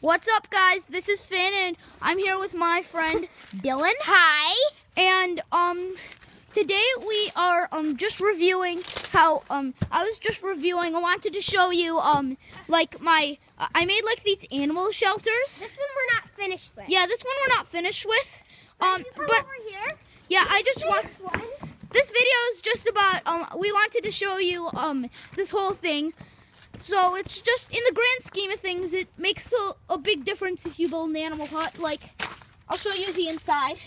What's up, guys? This is Finn, and I'm here with my friend Dylan. Hi. And today we are just reviewing how I wanted to show you like I made like these animal shelters. This one we're not finished with. Yeah, this one we're not finished with. But over here. Yeah, I just want. One. This video is just about we wanted to show you this whole thing. So it's just, in the grand scheme of things, it makes a big difference if you build an animal hut. Like, I'll show you the inside.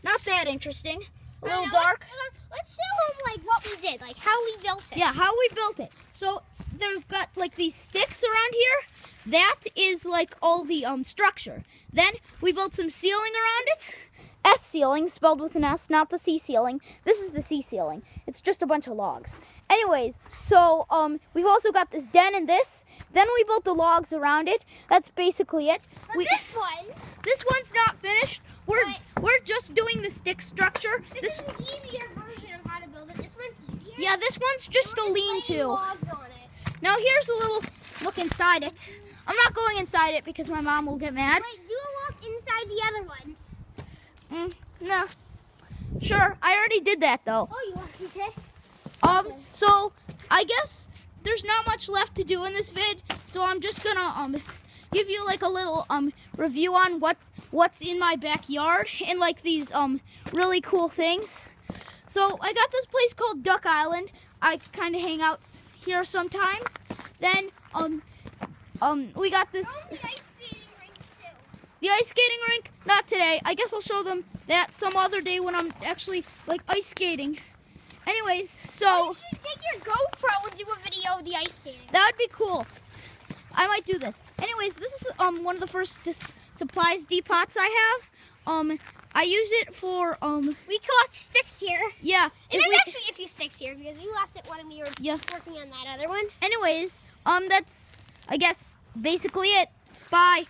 Not that interesting. A little dark. Let's show them like what we did, like how we built it. Yeah, how we built it. So they've got like these sticks around here. That is like all the structure. Then we built some ceiling around it. S ceiling, spelled with an S, not the C ceiling. This is the C ceiling. It's just a bunch of logs. Anyways, so we've also got this den and this. Then we built the logs around it. That's basically it. But This one's not finished. We're just doing the stick structure. This is an easier version of how to build it. This one's easier. Yeah, this one's just a lean-to. Logs on it. Now here's a little look inside it. I'm not going inside it because my mom will get mad. Wait, do a look inside the other one. No. Sure, I already did that though. Oh, you want to? So I guess there's not much left to do in this vid, so I'm just gonna give you like a little review on what's in my backyard and like these really cool things. So I got this place called Duck Island. I kind of hang out here sometimes. Then we got this. The ice skating rink, not today. I guess I'll show them that some other day when I'm actually like ice skating. Anyways, so you should take your GoPro and do a video of the ice skating. That would be cool. I might do this. Anyways, this is one of the first supplies depots I have. I use it for we collect sticks here. Yeah. And there's actually a few sticks here because we left it when we were working on that other one. Anyways, that's I guess basically it. Bye.